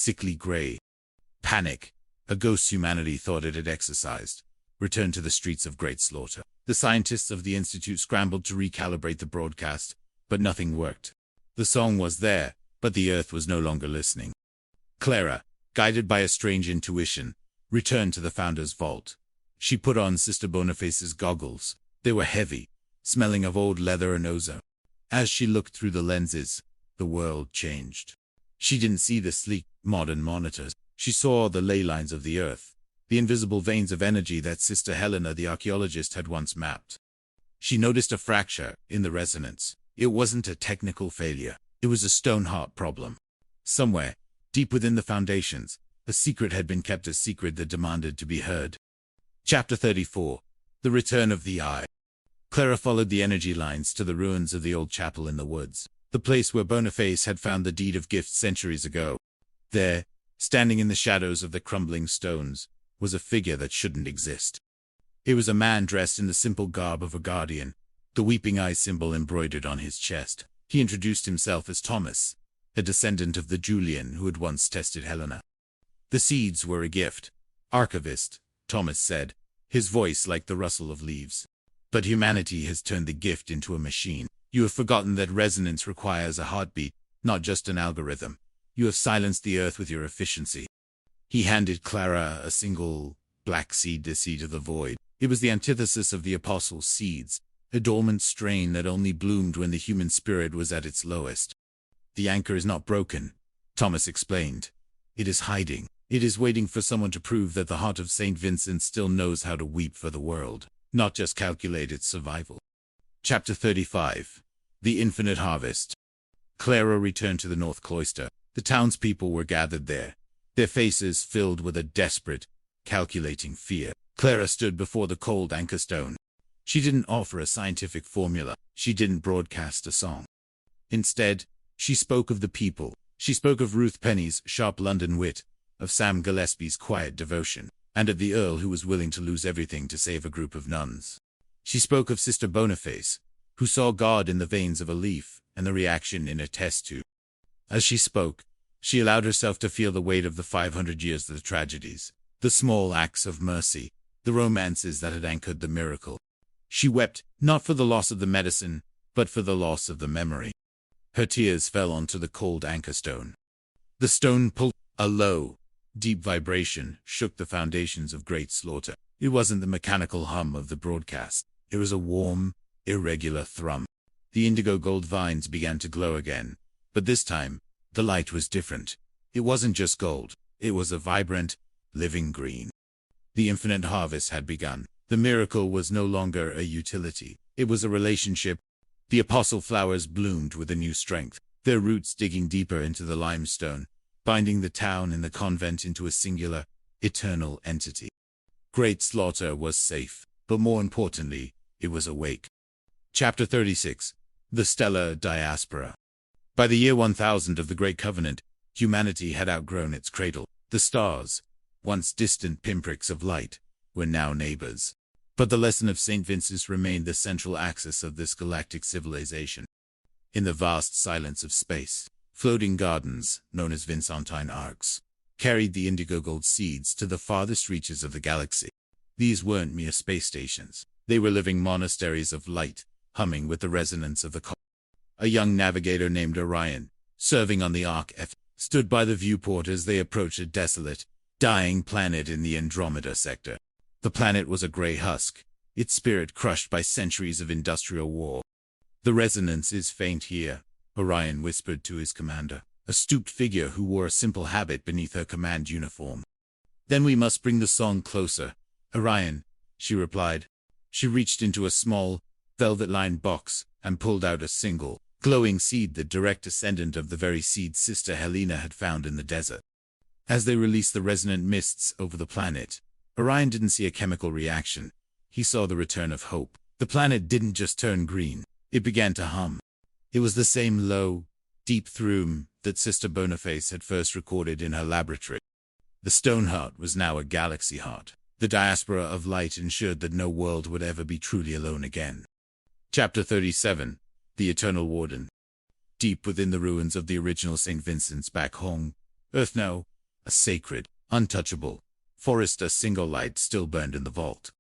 sickly gray. Panic, a ghost humanity thought it had exorcised, returned to the streets of Great Slaughter. The scientists of the Institute scrambled to recalibrate the broadcast, but nothing worked. The song was there, but the earth was no longer listening. Clara, guided by a strange intuition, returned to the Founder's vault. She put on Sister Boniface's goggles. They were heavy, smelling of old leather and ozone. As she looked through the lenses, the world changed. She didn't see the sleek, modern monitors. She saw the ley lines of the earth, the invisible veins of energy that Sister Helena the archaeologist had once mapped. She noticed a fracture in the resonance. It wasn't a technical failure. It was a Stoneheart problem. Somewhere, deep within the foundations, a secret had been kept, a secret that demanded to be heard. Chapter 34. The Return of the Eye. Clara followed the energy lines to the ruins of the old chapel in the woods, the place where Boniface had found the deed of gift centuries ago. There, standing in the shadows of the crumbling stones, was a figure that shouldn't exist. It was a man dressed in the simple garb of a guardian, the weeping eye symbol embroidered on his chest. He introduced himself as Thomas, a descendant of the Julian who had once tested Helena. The seeds were a gift, Archivist, Thomas said, his voice like the rustle of leaves. But humanity has turned the gift into a machine. You have forgotten that resonance requires a heartbeat, not just an algorithm. You have silenced the earth with your efficiency. He handed Clara a single black seed, the seed of the void. It was the antithesis of the apostles' seeds, a dormant strain that only bloomed when the human spirit was at its lowest. The anchor is not broken, Thomas explained. It is hiding. It is waiting for someone to prove that the heart of St. Vincent still knows how to weep for the world, not just calculate its survival. Chapter 35. The Infinite Harvest. Clara returned to the North Cloister. The townspeople were gathered there, their faces filled with a desperate, calculating fear. Clara stood before the cold anchor stone. She didn't offer a scientific formula. She didn't broadcast a song. Instead, she spoke of the people. She spoke of Ruth Penny's sharp London wit, of Sam Gillespie's quiet devotion, and of the Earl who was willing to lose everything to save a group of nuns. She spoke of Sister Boniface, who saw God in the veins of a leaf and the reaction in a test tube. As she spoke, she allowed herself to feel the weight of the 500 years of the tragedies, the small acts of mercy, the romances that had anchored the miracle. She wept, not for the loss of the medicine, but for the loss of the memory. Her tears fell onto the cold anchor stone. The stone pulled. A low, deep vibration shook the foundations of Great Slaughter. It wasn't the mechanical hum of the broadcast. It was a warm, irregular thrum. The indigo gold vines began to glow again, but this time, the light was different. It wasn't just gold. It was a vibrant, living green. The infinite harvest had begun. The miracle was no longer a utility. It was a relationship. The apostle flowers bloomed with a new strength, their roots digging deeper into the limestone, binding the town and the convent into a singular, eternal entity. Great Slaughter was safe, but more importantly, it was awake. Chapter 36. The Stellar Diaspora. By the year 1000 of the Great Covenant, humanity had outgrown its cradle. The stars, once distant pinpricks of light, were now neighbors. But the lesson of St. Vincent remained the central axis of this galactic civilization. In the vast silence of space, floating gardens, known as Vincentine arcs, carried the indigo gold seeds to the farthest reaches of the galaxy. These weren't mere space stations. They were living monasteries of light, humming with the resonance of the cosmos. A young navigator named Orion, serving on the Ark F, stood by the viewport as they approached a desolate, dying planet in the Andromeda sector. The planet was a gray husk, its spirit crushed by centuries of industrial war. The resonance is faint here, Orion whispered to his commander, a stooped figure who wore a simple habit beneath her command uniform. Then we must bring the song closer, Orion, she replied. She reached into a small, velvet-lined box and pulled out a single, glowing seed, the direct descendant of the very seed Sister Helena had found in the desert. As they released the resonant mists over the planet, Orion didn't see a chemical reaction. He saw the return of hope. The planet didn't just turn green. It began to hum. It was the same low, deep thrum that Sister Boniface had first recorded in her laboratory. The Stoneheart was now a galaxy heart. The diaspora of light ensured that no world would ever be truly alone again. Chapter 37. The Eternal Warden. Deep within the ruins of the original St. Vincent's back home, Earth now, a sacred, untouchable forest. A single light still burned in the vault.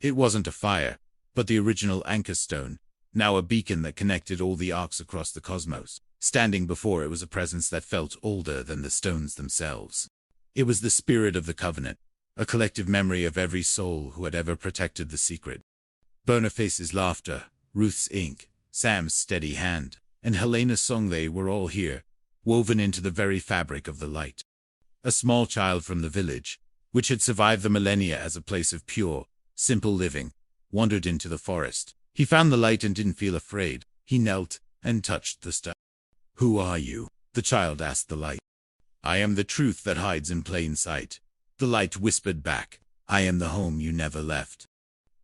It wasn't a fire, but the original anchor stone, now a beacon that connected all the arcs across the cosmos. Standing before it was a presence that felt older than the stones themselves. It was the spirit of the Covenant, a collective memory of every soul who had ever protected the secret. Boniface's laughter, Ruth's ink, Sam's steady hand, and Helena's song, they were all here, woven into the very fabric of the light. A small child from the village, which had survived the millennia as a place of pure, simple living, wandered into the forest. He found the light and didn't feel afraid. He knelt and touched the stone. "Who are you?" the child asked the light. "I am the truth that hides in plain sight," the light whispered back. "I am the home you never left."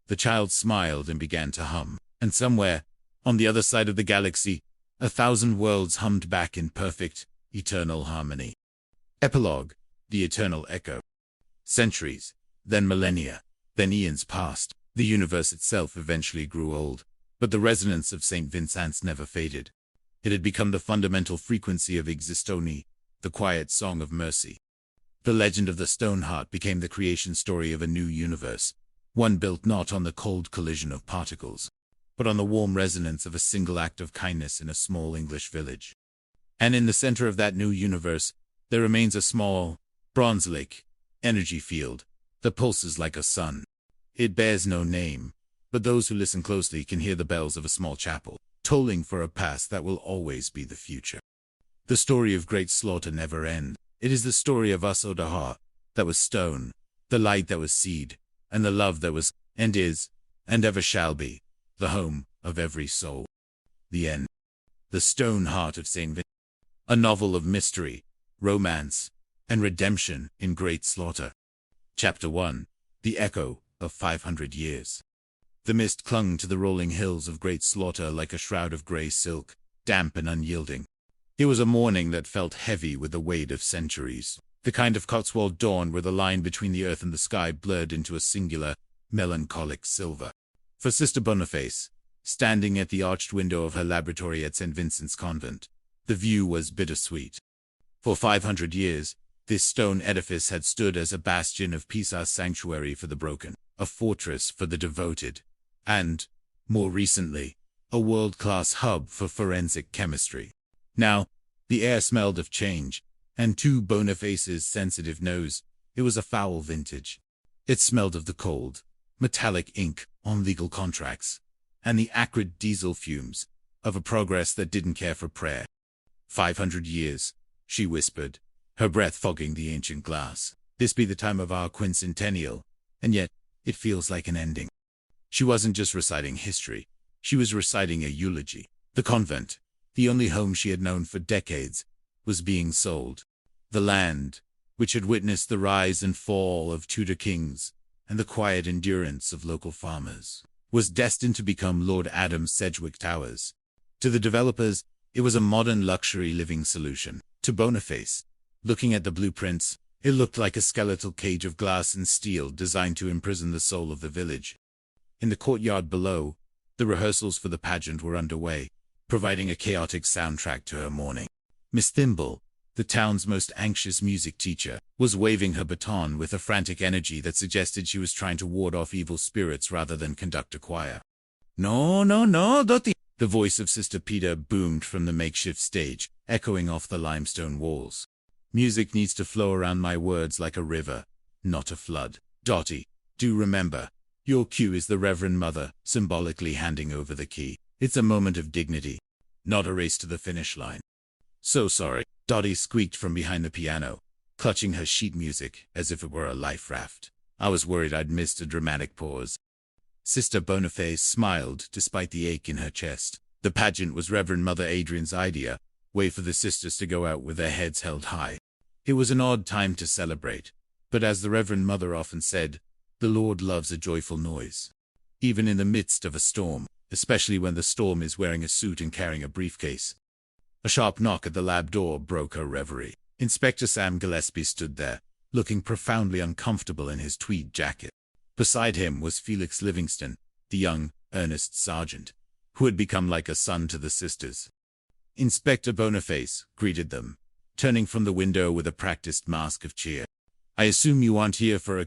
The child smiled and began to hum, and somewhere, on the other side of the galaxy, 1,000 worlds hummed back in perfect, eternal harmony. Epilogue: the eternal echo. Centuries, then millennia, then eons passed. The universe itself eventually grew old, but the resonance of St. Vincent's never faded. It had become the fundamental frequency of Existoni, the quiet song of mercy. The legend of the Stoneheart became the creation story of a new universe, one built not on the cold collision of particles, but on the warm resonance of a single act of kindness in a small English village. And in the center of that new universe, there remains a small, bronze-like, energy field that pulses like a sun. It bears no name, but those who listen closely can hear the bells of a small chapel, tolling for a past that will always be the future. The story of great slaughter never ends. It is the story of Us-Odaha, that was stone, the light that was seed, and the love that was, and is, and ever shall be, the home of every soul. The End. The Stone Heart of St. Vincent. A novel of mystery, romance, and redemption in great slaughter. Chapter 1. The Echo of 500 Years. The mist clung to the rolling hills of great slaughter like a shroud of grey silk, damp and unyielding. It was a morning that felt heavy with the weight of centuries, the kind of Cotswold dawn where the line between the earth and the sky blurred into a singular, melancholic silver. For Sister Boniface, standing at the arched window of her laboratory at St. Vincent's Convent, the view was bittersweet. For 500 years, this stone edifice had stood as a bastion of peace, a sanctuary for the broken, a fortress for the devoted, and, more recently, a world-class hub for forensic chemistry. Now, the air smelled of change, and to Boniface's sensitive nose, it was a foul vintage. It smelled of the cold, metallic ink on legal contracts, and the acrid diesel fumes of a progress that didn't care for prayer. 500 years, she whispered, her breath fogging the ancient glass. This be the time of our quincentennial, and yet it feels like an ending. She wasn't just reciting history, she was reciting a eulogy. The convent, the only home she had known for decades, was being sold. The land, which had witnessed the rise and fall of Tudor kings and the quiet endurance of local farmers, was destined to become Lord Adam's Sedgwick Towers. To the developers, it was a modern luxury living solution. To Boniface, looking at the blueprints, it looked like a skeletal cage of glass and steel designed to imprison the soul of the village. In the courtyard below, the rehearsals for the pageant were underway, providing a chaotic soundtrack to her morning. Miss Thimble, the town's most anxious music teacher, was waving her baton with a frantic energy that suggested she was trying to ward off evil spirits rather than conduct a choir. "No, no, no, Dottie!" The voice of Sister Peter boomed from the makeshift stage, echoing off the limestone walls. "Music needs to flow around my words like a river, not a flood. Dottie, do remember, your cue is the Reverend Mother, symbolically handing over the key. It's a moment of dignity, not a race to the finish line." "So sorry," Dottie squeaked from behind the piano, clutching her sheet music as if it were a life raft. "I was worried I'd missed a dramatic pause." Sister Boniface smiled despite the ache in her chest. The pageant was Reverend Mother Adrian's idea, way for the sisters to go out with their heads held high. It was an odd time to celebrate, but as the Reverend Mother often said, the Lord loves a joyful noise. Even in the midst of a storm, especially when the storm is wearing a suit and carrying a briefcase. A sharp knock at the lab door broke her reverie. Inspector Sam Gillespie stood there, looking profoundly uncomfortable in his tweed jacket. Beside him was Felix Livingston, the young, earnest sergeant, who had become like a son to the sisters. Inspector Boniface greeted them. turning from the window with a practiced mask of cheer. I assume you aren't here for a